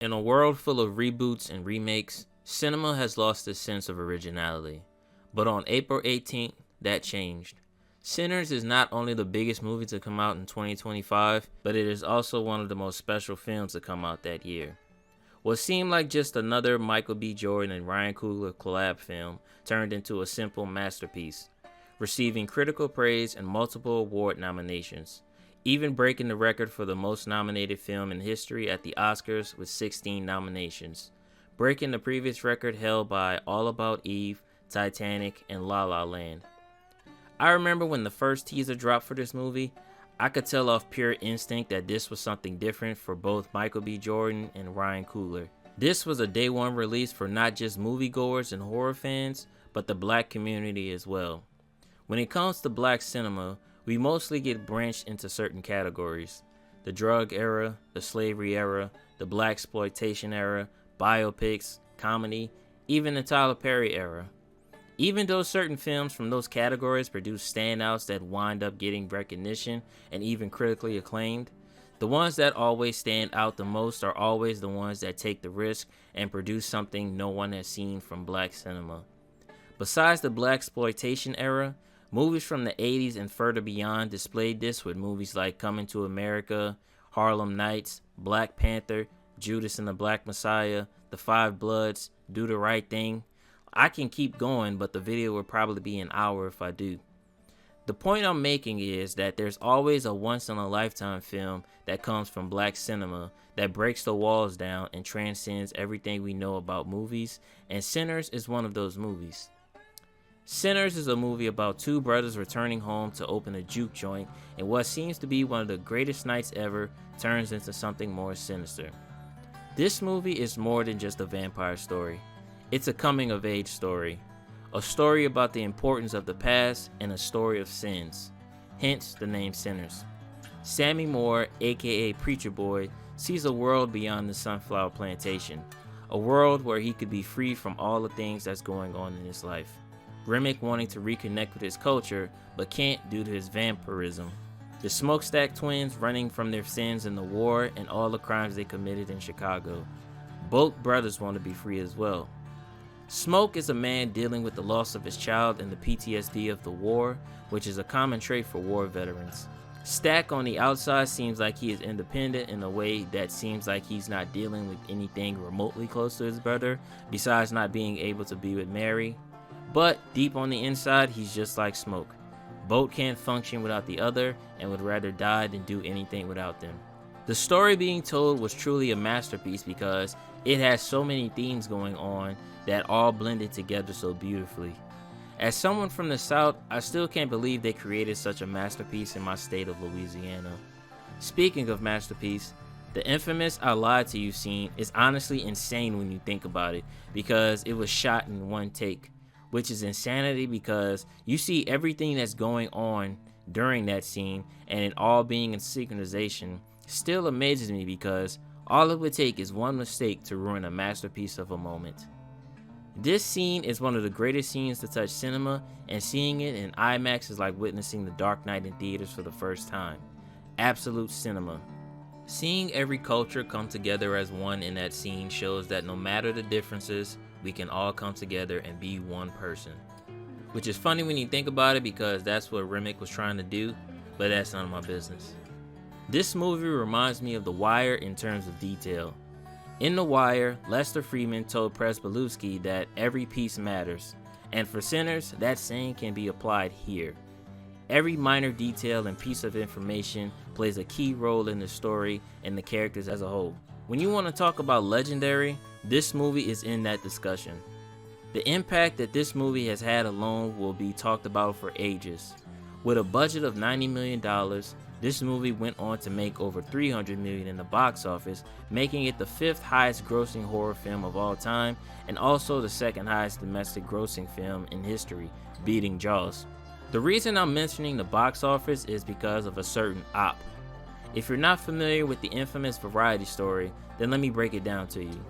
In a world full of reboots and remakes, cinema has lost its sense of originality. But on April 18th, that changed. Sinners is not only the biggest movie to come out in 2025, but it is also one of the most special films to come out that year. What seemed like just another Michael B. Jordan and Ryan Coogler collab film turned into a simple masterpiece, receiving critical praise and multiple award nominations, even breaking the record for the most nominated film in history at the Oscars with 16 nominations, breaking the previous record held by All About Eve, Titanic, and La La Land. I remember when the first teaser dropped for this movie, I could tell off pure instinct that this was something different for both Michael B. Jordan and Ryan Coogler. This was a day one release for not just moviegoers and horror fans, but the black community as well. When it comes to black cinema, we mostly get branched into certain categories: the drug era, the slavery era, the blaxploitation era, biopics, comedy, even the Tyler Perry era. Even though certain films from those categories produce standouts that wind up getting recognition and even critically acclaimed, the ones that always stand out the most are always the ones that take the risk and produce something no one has seen from black cinema. Besides the blaxploitation era, movies from the 80s and further beyond displayed this with movies like Coming to America, Harlem Nights, Black Panther, Judas and the Black Messiah, The Five Bloods, Do the Right Thing. I can keep going, but the video would probably be an hour if I do. The point I'm making is that there's always a once-in-a-lifetime film that comes from black cinema that breaks the walls down and transcends everything we know about movies, and Sinners is one of those movies. Sinners is a movie about two brothers returning home to open a juke joint, and what seems to be one of the greatest nights ever turns into something more sinister. This movie is more than just a vampire story. It's a coming-of-age story. A story about the importance of the past and a story of sins. Hence the name Sinners. Sammy Moore, aka Preacher Boy, sees a world beyond the sunflower plantation. A world where he could be free from all the things that's going on in his life. Remick wanting to reconnect with his culture, but can't due to his vampirism. The Smokestack twins running from their sins in the war and all the crimes they committed in Chicago. Both brothers want to be free as well. Smoke is a man dealing with the loss of his child and the PTSD of the war, which is a common trait for war veterans. Stack on the outside seems like he is independent in a way that seems like he's not dealing with anything remotely close to his brother, besides not being able to be with Mary. But deep on the inside, he's just like Smoke. Both can't function without the other and would rather die than do anything without them. The story being told was truly a masterpiece because it has so many themes going on that all blended together so beautifully. As someone from the South, I still can't believe they created such a masterpiece in my state of Louisiana. Speaking of masterpiece, the infamous "I Lied to You" scene is honestly insane when you think about it, because it was shot in one take, which is insanity because you see everything that's going on during that scene, and it all being in synchronization still amazes me because all it would take is one mistake to ruin a masterpiece of a moment. This scene is one of the greatest scenes to touch cinema, and seeing it in IMAX is like witnessing The Dark Knight in theaters for the first time. Absolute cinema. Seeing every culture come together as one in that scene shows that no matter the differences, we can all come together and be one person. Which is funny when you think about it because that's what Remick was trying to do, but that's none of my business. This movie reminds me of The Wire in terms of detail. In The Wire, Lester Freeman told Pryzbylewski that every piece matters, and for Sinners, that saying can be applied here. Every minor detail and piece of information plays a key role in the story and the characters as a whole. When you want to talk about legendary, this movie is in that discussion. The impact that this movie has had alone will be talked about for ages. With a budget of $90 million, this movie went on to make over $300 million in the box office, making it the 5th highest grossing horror film of all time, and also the 2nd highest domestic grossing film in history, beating Jaws. The reason I'm mentioning the box office is because of a certain op. If you're not familiar with the infamous Variety story, then let me break it down to you.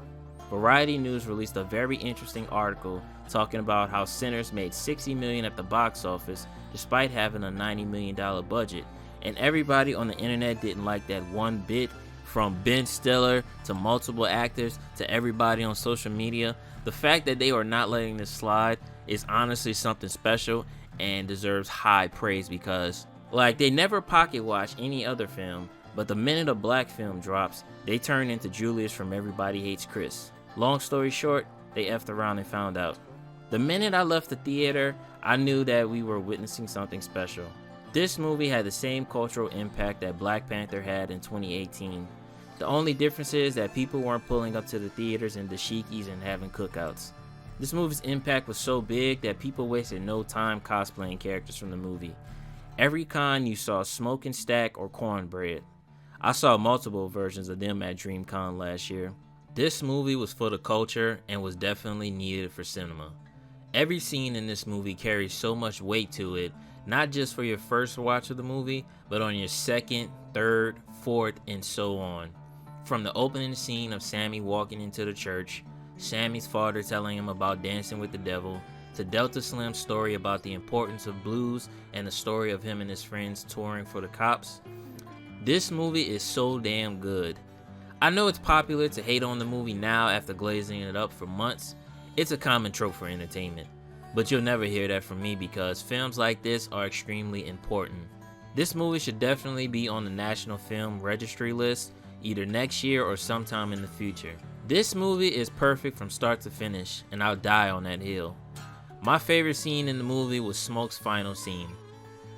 Variety News released a very interesting article talking about how Sinners made $60 million at the box office despite having a $90 million budget, and everybody on the internet didn't like that one bit From Ben Stiller to multiple actors to everybody on social media, the fact that they are not letting this slide is honestly something special and deserves high praise because, like, they never pocket watch any other film, but the minute a black film drops, they turn into Julius from Everybody Hates Chris. Long story short, they effed around and found out. The minute I left the theater, I knew that we were witnessing something special. This movie had the same cultural impact that Black Panther had in 2018. The only difference is that people weren't pulling up to the theaters in dashikis and having cookouts. This movie's impact was so big that people wasted no time cosplaying characters from the movie. Every con you saw Smoke and Stack or Cornbread. I saw multiple versions of them at DreamCon last year. This movie was for the culture and was definitely needed for cinema. Every scene in this movie carries so much weight to it, not just for your first watch of the movie, but on your second, third, fourth, and so on. From the opening scene of Sammy walking into the church, Sammy's father telling him about dancing with the devil, to Delta Slim's story about the importance of blues and the story of him and his friends touring for the cops. This movie is so damn good. I know it's popular to hate on the movie now after glazing it up for months. It's a common trope for entertainment, but you'll never hear that from me because films like this are extremely important. This movie should definitely be on the National Film Registry list, either next year or sometime in the future. This movie is perfect from start to finish, and I'll die on that hill. My favorite scene in the movie was Smoke's final scene.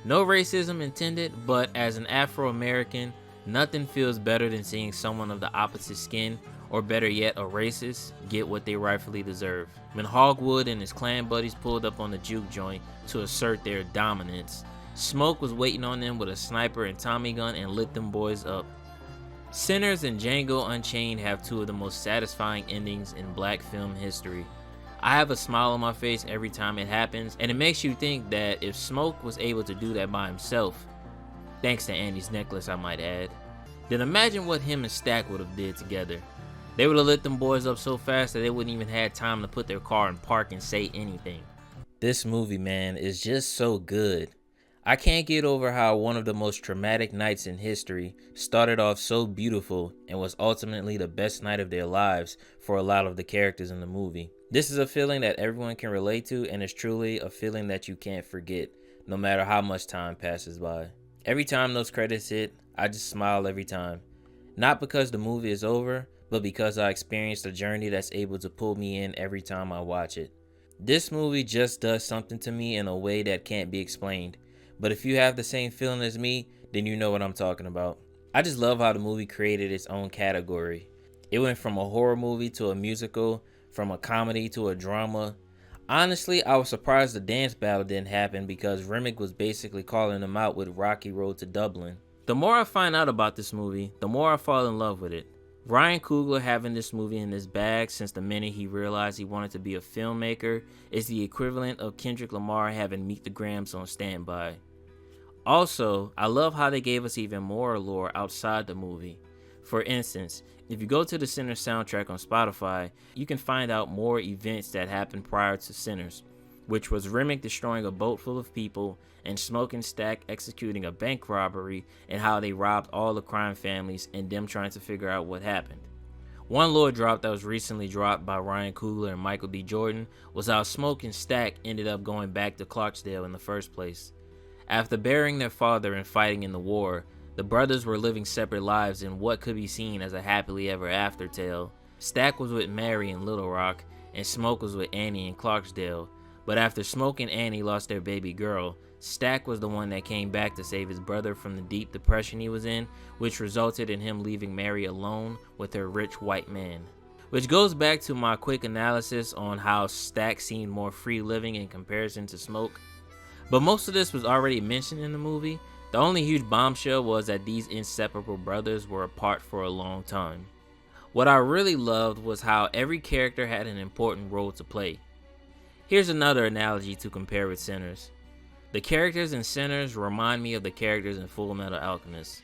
No racism intended, but as an Afro-American, nothing feels better than seeing someone of the opposite skin, or better yet, a racist, get what they rightfully deserve. When Hogwood and his clan buddies pulled up on the juke joint to assert their dominance, Smoke was waiting on them with a sniper and Tommy gun and lit them boys up. Sinners and Django Unchained have two of the most satisfying endings in black film history. I have a smile on my face every time it happens, and it makes you think that if Smoke was able to do that by himself, thanks to Andy's necklace I might add, then imagine what him and Stack would have did together. They would have lit them boys up so fast that they wouldn't even have time to put their car in park and say anything. This movie, man, is just so good. I can't get over how one of the most traumatic nights in history started off so beautiful and was ultimately the best night of their lives for a lot of the characters in the movie. This is a feeling that everyone can relate to, and it's truly a feeling that you can't forget, no matter how much time passes by. Every time those credits hit, I just smile every time. Not because the movie is over, but because I experienced a journey that's able to pull me in every time I watch it. This movie just does something to me in a way that can't be explained. But if you have the same feeling as me, then you know what I'm talking about. I just love how the movie created its own category. It went from a horror movie to a musical, from a comedy to a drama. Honestly, I was surprised the dance battle didn't happen because Remick was basically calling them out with Rocky Road to Dublin. The more I find out about this movie, the more I fall in love with it. Ryan Coogler having this movie in his bag since the minute he realized he wanted to be a filmmaker is the equivalent of Kendrick Lamar having Meet the Grams on standby. Also, I love how they gave us even more lore outside the movie. For instance, if you go to the Sinners soundtrack on Spotify, you can find out more events that happened prior to Sinners, which was Remick destroying a boat full of people and Smoke and Stack executing a bank robbery and how they robbed all the crime families and them trying to figure out what happened. One lore drop that was recently dropped by Ryan Coogler and Michael B. Jordan was how Smoke and Stack ended up going back to Clarksdale in the first place. After burying their father and fighting in the war, the brothers were living separate lives in what could be seen as a happily ever after tale. Stack was with Mary in Little Rock, and Smoke was with Annie in Clarksdale. But after Smoke and Annie lost their baby girl, Stack was the one that came back to save his brother from the deep depression he was in, which resulted in him leaving Mary alone with her rich white man. Which goes back to my quick analysis on how Stack seemed more free living in comparison to Smoke. But most of this was already mentioned in the movie. The only huge bombshell was that these inseparable brothers were apart for a long time. What I really loved was how every character had an important role to play. Here's another analogy to compare with Sinners. The characters in Sinners remind me of the characters in Full Metal Alchemist.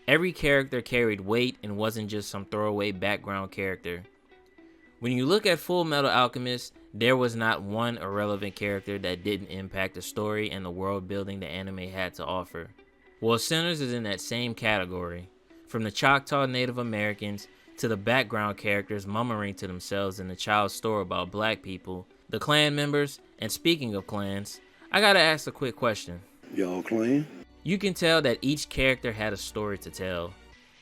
Every character carried weight and wasn't just some throwaway background character. When you look at Full Metal Alchemist, there was not one irrelevant character that didn't impact the story and the world building the anime had to offer. Well, Sinners is in that same category. from the Choctaw Native Americans to the background characters murmuring to themselves in the child's story about black people, the Klan members, and speaking of clans, I gotta ask a quick question. Y'all Klan? You can tell that each character had a story to tell,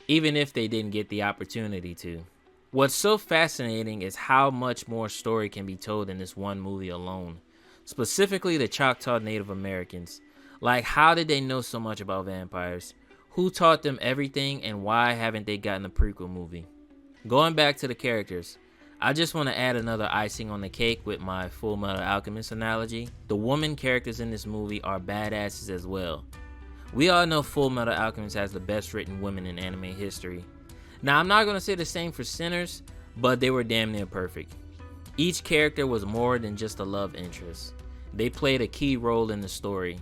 even if they didn't get the opportunity to. What's so fascinating is how much more story can be told in this one movie alone. Specifically the Choctaw Native Americans. Like, how did they know so much about vampires? Who taught them everything, and why haven't they gotten a prequel movie? Going back to the characters, I just want to add another icing on the cake with my Full Metal Alchemist analogy. The woman characters in this movie are badasses as well. We all know Full Metal Alchemist has the best written women in anime history. Now, I'm not going to say the same for Sinners, but they were damn near perfect. Each character was more than just a love interest. They played a key role in the story.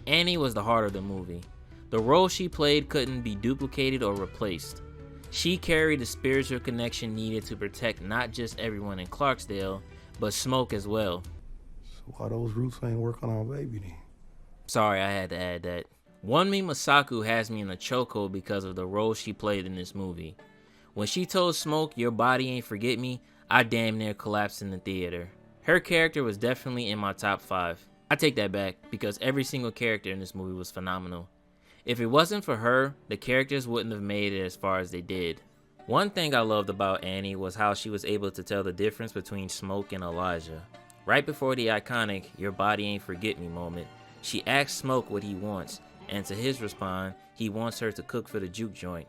Annie was the heart of the movie. The role she played couldn't be duplicated or replaced. She carried the spiritual connection needed to protect not just everyone in Clarksdale, but Smoke as well. So why those roots ain't work on our baby then? Sorry, I had to add that. Wunmi Masaku has me in a chokehold because of the role she played in this movie. When she told Smoke, "Your body ain't forget me," I damn near collapsed in the theater. Her character was definitely in my top 5. I take that back because every single character in this movie was phenomenal. If it wasn't for her, the characters wouldn't have made it as far as they did. One thing I loved about Annie was how she was able to tell the difference between Smoke and Elijah. Right before the iconic "Your body ain't forget me" moment, she asks Smoke what he wants, and to his response, he wants her to cook for the juke joint.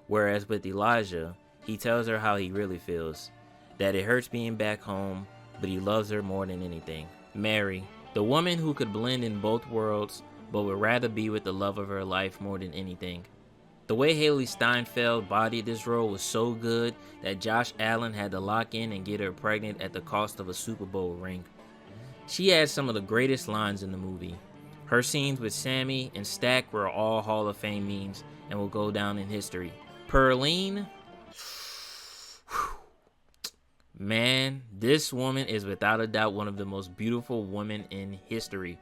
Whereas with Elijah, he tells her how he really feels, that it hurts being back home, but he loves her more than anything. Mary, the woman who could blend in both worlds, but would rather be with the love of her life more than anything. The way Haley Steinfeld bodied this role was so good that Josh Allen had to lock in and get her pregnant at the cost of a Super Bowl ring. She had some of the greatest lines in the movie. Her scenes with Sammy and Stack were all Hall of Fame memes and will go down in history. Pearline, man, this woman is without a doubt one of the most beautiful women in history.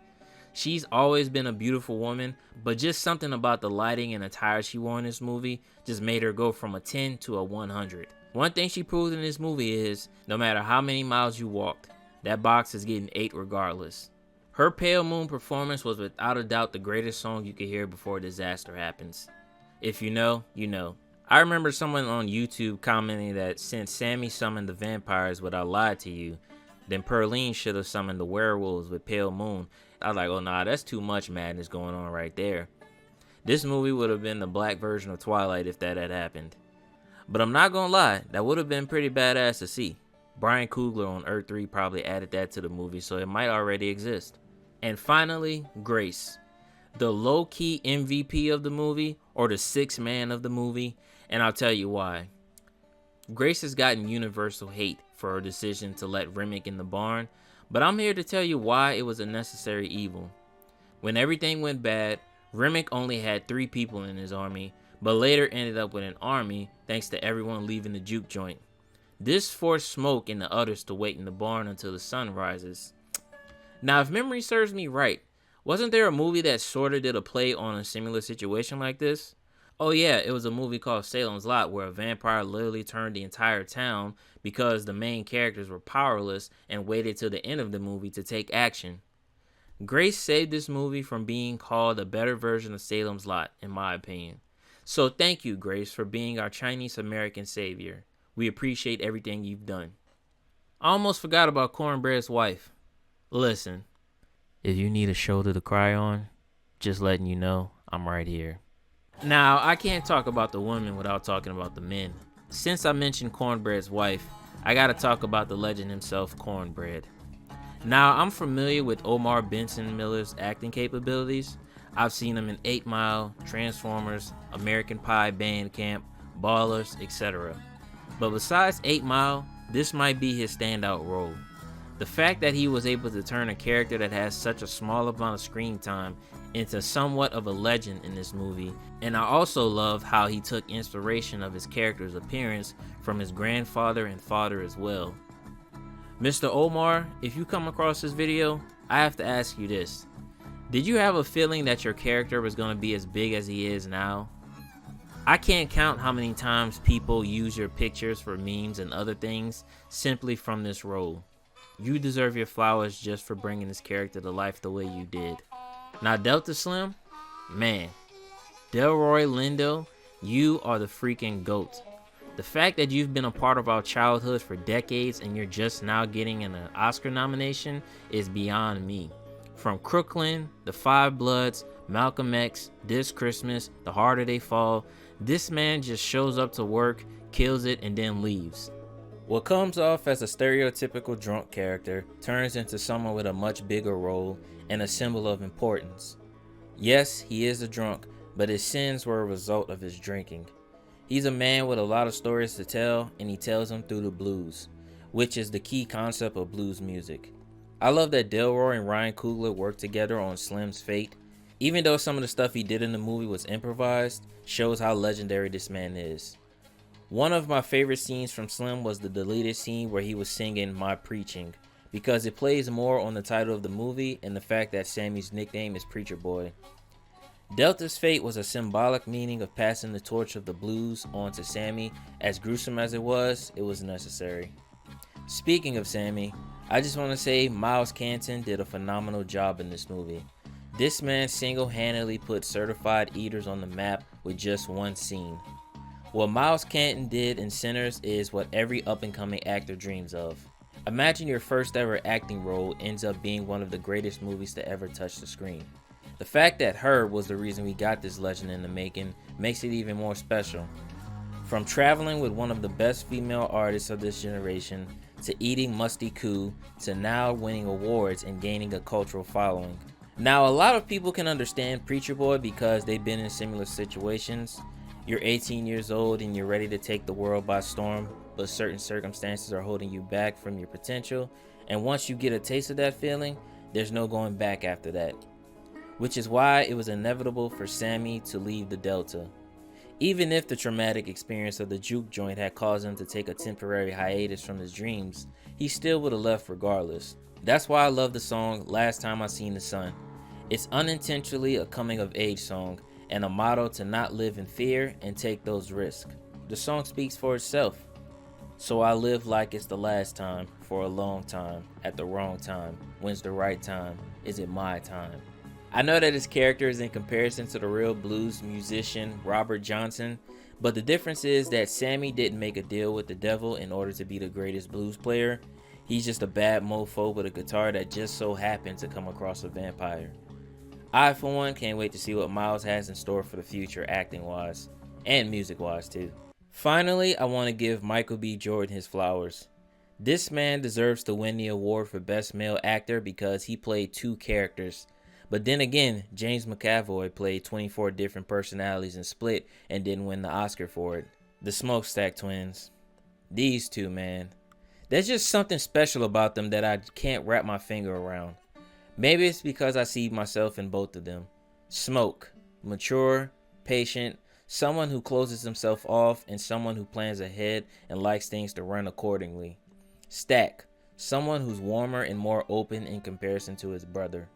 She's always been a beautiful woman, but just something about the lighting and attire she wore in this movie just made her go from a 10 to a 100. One thing she proved in this movie is, no matter how many miles you walked, that box is getting 8 regardless. Her Pale Moon performance was without a doubt the greatest song you could hear before a disaster happens. If you know, you know. I remember someone on YouTube commenting that since Sammy summoned the vampires with "I Lied to You," then Pearline should have summoned the werewolves with Pale Moon. I was like, oh nah, that's too much madness going on right there. This movie would have been the black version of Twilight if that had happened. But I'm not gonna lie, that would have been pretty badass to see. Brian Coogler on Earth 3 probably added that to the movie, so it might already exist. And finally, Grace. The low-key MVP of the movie, or the sixth man of the movie, and I'll tell you why. Grace has gotten universal hate for her decision to let Remick in the barn, but I'm here to tell you why it was a necessary evil. When everything went bad, Remick only had 3 people in his army, but later ended up with an army thanks to everyone leaving the juke joint. This forced Smoke and the others to wait in the barn until the sun rises. Now, if memory serves me right, wasn't there a movie that sorta did a play on a similar situation like this? Oh yeah, it was a movie called Salem's Lot where a vampire literally turned the entire town because the main characters were powerless and waited till the end of the movie to take action. Grace saved this movie from being called a better version of Salem's Lot, in my opinion. So thank you, Grace, for being our Chinese American savior. We appreciate everything you've done. I almost forgot about Cornbread's wife. Listen, if you need a shoulder to cry on, just letting you know, I'm right here. Now, I can't talk about the women without talking about the men. Since I mentioned Cornbread's wife, I gotta talk about the legend himself, Cornbread. Now, I'm familiar with Omar Benson Miller's acting capabilities. I've seen him in 8 Mile, Transformers, American Pie Bandcamp, Ballers, etc. But besides 8 Mile, this might be his standout role. The fact that he was able to turn a character that has such a small amount of screen time into somewhat of a legend in this movie, and I also love how he took inspiration of his character's appearance from his grandfather and father as well. Mr. Omar, if you come across this video, I have to ask you this. Did you have a feeling that your character was going to be as big as he is now? I can't count how many times people use your pictures for memes and other things simply from this role. You deserve your flowers just for bringing this character to life the way you did. Now Delta Slim, man, Delroy Lindo, you are the freaking GOAT. The fact that you've been a part of our childhood for decades and you're just now getting an Oscar nomination is beyond me. From Crooklyn, The Five Bloods, Malcolm X, This Christmas, The Harder They Fall, this man just shows up to work, kills it, and then leaves. What comes off as a stereotypical drunk character turns into someone with a much bigger role and a symbol of importance. Yes, he is a drunk, but his sins were a result of his drinking. He's a man with a lot of stories to tell, and he tells them through the blues, which is the key concept of blues music. I love that Delroy and Ryan Coogler worked together on Slim's fate. Even though some of the stuff he did in the movie was improvised, shows how legendary this man is. One of my favorite scenes from Slim was the deleted scene where he was singing My Preaching, because it plays more on the title of the movie and the fact that Sammy's nickname is Preacher Boy. Delta's fate was a symbolic meaning of passing the torch of the blues on to Sammy. As gruesome as it was necessary. Speaking of Sammy, I just want to say Miles Canton did a phenomenal job in this movie. This man single-handedly put certified eaters on the map with just one scene. What Miles Canton did in Sinners is what every up-and-coming actor dreams of. Imagine your first ever acting role ends up being one of the greatest movies to ever touch the screen. The fact that Her was the reason we got this legend in the making makes it even more special. From traveling with one of the best female artists of this generation, to eating musty coup, to now winning awards and gaining a cultural following. Now, a lot of people can understand Preacher Boy because they've been in similar situations. You're 18 years old and you're ready to take the world by storm, but certain circumstances are holding you back from your potential, and once you get a taste of that feeling, there's no going back after that. Which is why it was inevitable for Sammy to leave the Delta. Even if the traumatic experience of the juke joint had caused him to take a temporary hiatus from his dreams, he still would have left regardless. That's why I love the song Last Time I Seen the Sun. It's unintentionally a coming of age song and a motto to not live in fear and take those risks. The song speaks for itself. So I live like it's the last time, for a long time, at the wrong time. When's the right time? Is it my time? I know that his character is in comparison to the real blues musician Robert Johnson, but the difference is that Sammy didn't make a deal with the devil in order to be the greatest blues player. He's just a bad mofo with a guitar that just so happened to come across a vampire. I, for one, can't wait to see what Miles has in store for the future acting-wise, and music-wise too. Finally, I want to give Michael B. Jordan his flowers. This man deserves to win the award for Best Male Actor because he played two characters. But then again, James McAvoy played 24 different personalities in Split and didn't win the Oscar for it. The Smokestack Twins. These two, man. There's just something special about them that I can't wrap my finger around. Maybe it's because I see myself in both of them. Smoke, mature, patient, someone who closes himself off, and someone who plans ahead and likes things to run accordingly. Stack, someone who's warmer and more open in comparison to his brother.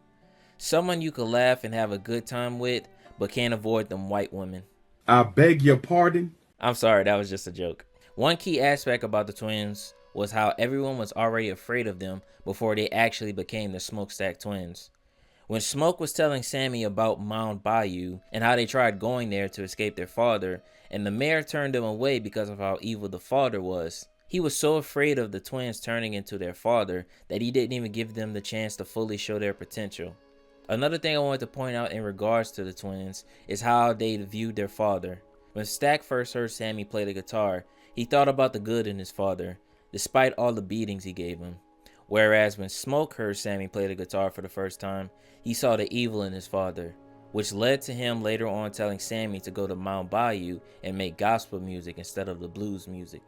Someone you could laugh and have a good time with, but can't avoid them white women. I beg your pardon? I'm sorry, that was just a joke. One key aspect about the twins was how everyone was already afraid of them before they actually became the Smokestack Twins. When Smoke was telling Sammy about Mound Bayou and how they tried going there to escape their father, and the mayor turned them away because of how evil the father was, he was so afraid of the twins turning into their father that he didn't even give them the chance to fully show their potential. Another thing I wanted to point out in regards to the twins is how they viewed their father. When Stack first heard Sammy play the guitar, he thought about the good in his father, despite all the beatings he gave him. Whereas when Smoke heard Sammy play the guitar for the first time, he saw the evil in his father, which led to him later on telling Sammy to go to Mount Bayou and make gospel music instead of the blues music.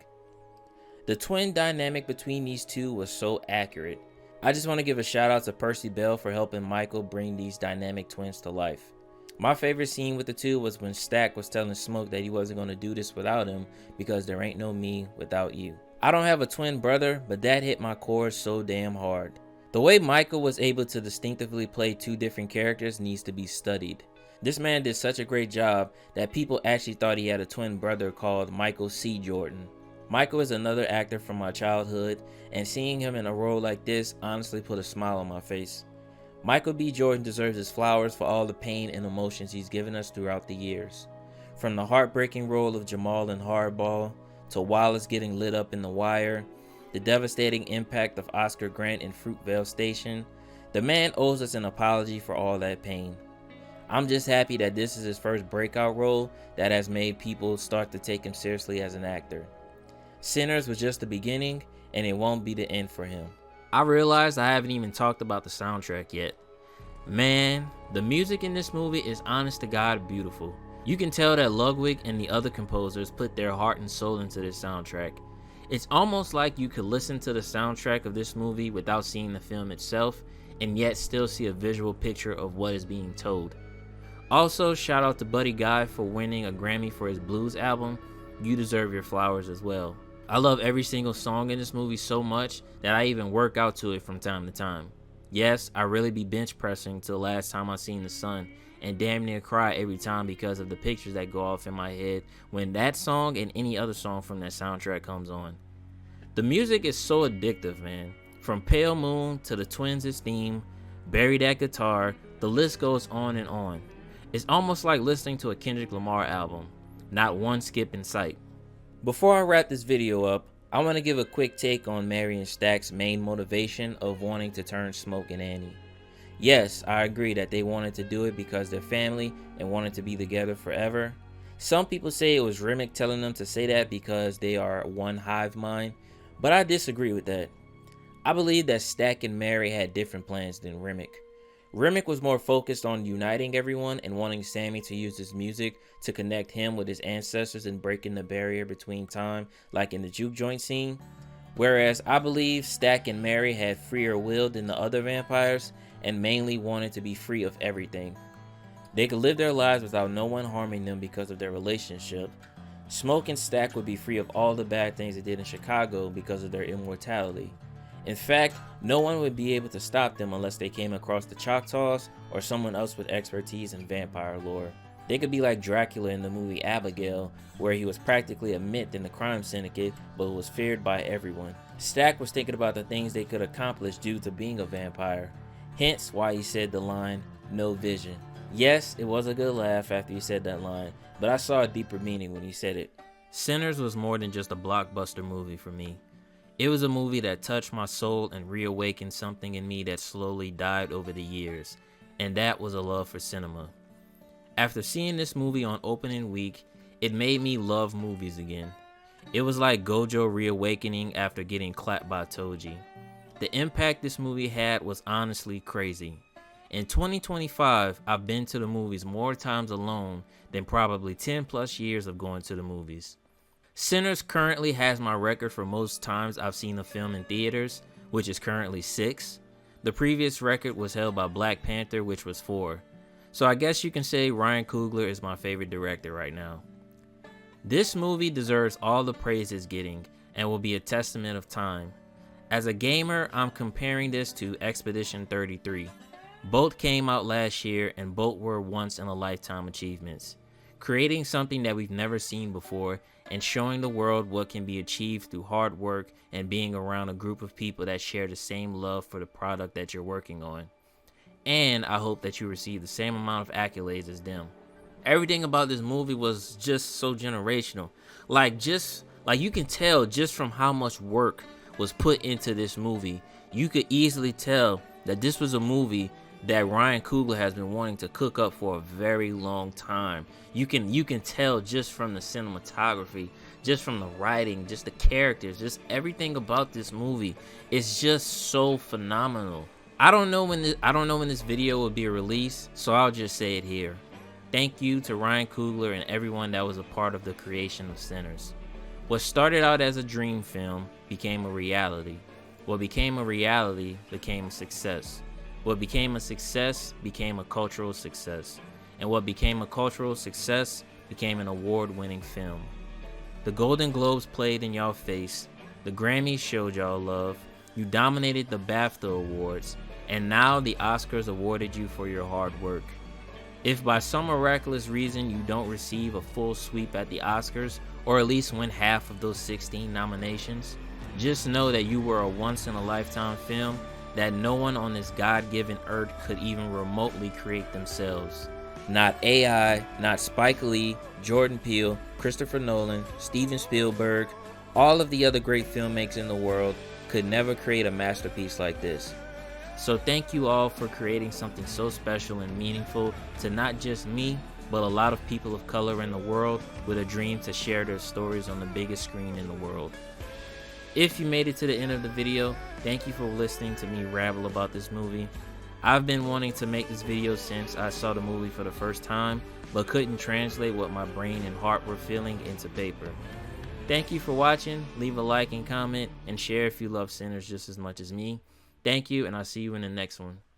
The twin dynamic between these two was so accurate. I just want to give a shout out to Percy Bell for helping Michael bring these dynamic twins to life. My favorite scene with the two was when Stack was telling Smoke that he wasn't going to do this without him because there ain't no me without you. I don't have a twin brother, but that hit my core so damn hard. The way Michael was able to distinctively play two different characters needs to be studied. This man did such a great job that people actually thought he had a twin brother called Michael C. Jordan. Michael is another actor from my childhood, and seeing him in a role like this honestly put a smile on my face. Michael B. Jordan deserves his flowers for all the pain and emotions he's given us throughout the years. From the heartbreaking role of Jamal in Hardball, to Wallace getting lit up in The Wire, the devastating impact of Oscar Grant in Fruitvale Station, the man owes us an apology for all that pain. I'm just happy that this is his first breakout role that has made people start to take him seriously as an actor. Sinners was just the beginning, and it won't be the end for him. I realized I haven't even talked about the soundtrack yet. Man, the music in this movie is honest to God beautiful. You can tell that Ludwig and the other composers put their heart and soul into this soundtrack. It's almost like you could listen to the soundtrack of this movie without seeing the film itself, and yet still see a visual picture of what is being told. Also, shout out to Buddy Guy for winning a Grammy for his blues album. You deserve your flowers as well. I love every single song in this movie so much that I even work out to it from time to time. Yes, I really be bench pressing to the last time I seen the sun, and damn near cry every time because of the pictures that go off in my head when that song and any other song from that soundtrack comes on. The music is so addictive, man. From Pale Moon to the Twins' theme, Bury That Guitar, the list goes on and on. It's almost like listening to a Kendrick Lamar album. Not one skip in sight. Before I wrap this video up, I want to give a quick take on Mary and Stack's main motivation of wanting to turn Smoke and Annie. Yes, I agree that they wanted to do it because they're family and wanted to be together forever. Some people say it was Remick telling them to say that because they are one hive mind, but I disagree with that. I believe that Stack and Mary had different plans than Remick. Remick was more focused on uniting everyone and wanting Sammy to use his music to connect him with his ancestors and breaking the barrier between time, like in the juke joint scene. Whereas I believe Stack and Mary had freer will than the other vampires and mainly wanted to be free of everything. They could live their lives without no one harming them because of their relationship. Smoke and Stack would be free of all the bad things they did in Chicago because of their immortality. In fact, no one would be able to stop them unless they came across the Choctaws or someone else with expertise in vampire lore. They could be like Dracula in the movie Abigail, where he was practically a myth in the crime syndicate but was feared by everyone. Stack was thinking about the things they could accomplish due to being a vampire, hence why he said the line, "No vision." Yes, it was a good laugh after he said that line, but I saw a deeper meaning when he said it. Sinners was more than just a blockbuster movie for me. It was a movie that touched my soul and reawakened something in me that slowly died over the years, and that was a love for cinema. After seeing this movie on opening week, it made me love movies again. It was like Gojo reawakening after getting clapped by Toji. The impact this movie had was honestly crazy. In 2025, I've been to the movies more times alone than probably 10 plus years of going to the movies. Sinners currently has my record for most times I've seen a film in theaters, which is currently 6. The previous record was held by Black Panther, which was 4. So I guess you can say Ryan Coogler is my favorite director right now. This movie deserves all the praise it's getting and will be a testament of time. As a gamer, I'm comparing this to Expedition 33. Both came out last year and both were once in a lifetime achievements. Creating something that we've never seen before and showing the world what can be achieved through hard work and being around a group of people that share the same love for the product that you're working on. And I hope that you receive the same amount of accolades as them. Everything about this movie was just so generational. Like you can tell just from how much work was put into this movie, you could easily tell that this was a movie that Ryan Coogler has been wanting to cook up for a very long time. You can tell just from the cinematography, just from the writing, just the characters, just everything about this movie is just so phenomenal. I don't know when this video will be released, so I'll just say it here. Thank you to Ryan Coogler and everyone that was a part of the creation of Sinners. What started out as a dream film became a reality. What became a reality became a success. What became a success became a cultural success. And what became a cultural success became an award-winning film. The Golden Globes played in y'all face. The Grammys showed y'all love. You dominated the BAFTA awards. And now the Oscars awarded you for your hard work. If by some miraculous reason you don't receive a full sweep at the Oscars, or at least win half of those 16 nominations, just know that you were a once-in-a-lifetime film that no one on this God-given earth could even remotely create themselves. Not AI, not Spike Lee, Jordan Peele, Christopher Nolan, Steven Spielberg, all of the other great filmmakers in the world could never create a masterpiece like this. So thank you all for creating something so special and meaningful to not just me, but a lot of people of color in the world with a dream to share their stories on the biggest screen in the world. If you made it to the end of the video, thank you for listening to me rabble about this movie. I've been wanting to make this video since I saw the movie for the first time, but couldn't translate what my brain and heart were feeling into paper. Thank you for watching. Leave a like and comment, and share if you love Sinners just as much as me. Thank you, and I'll see you in the next one.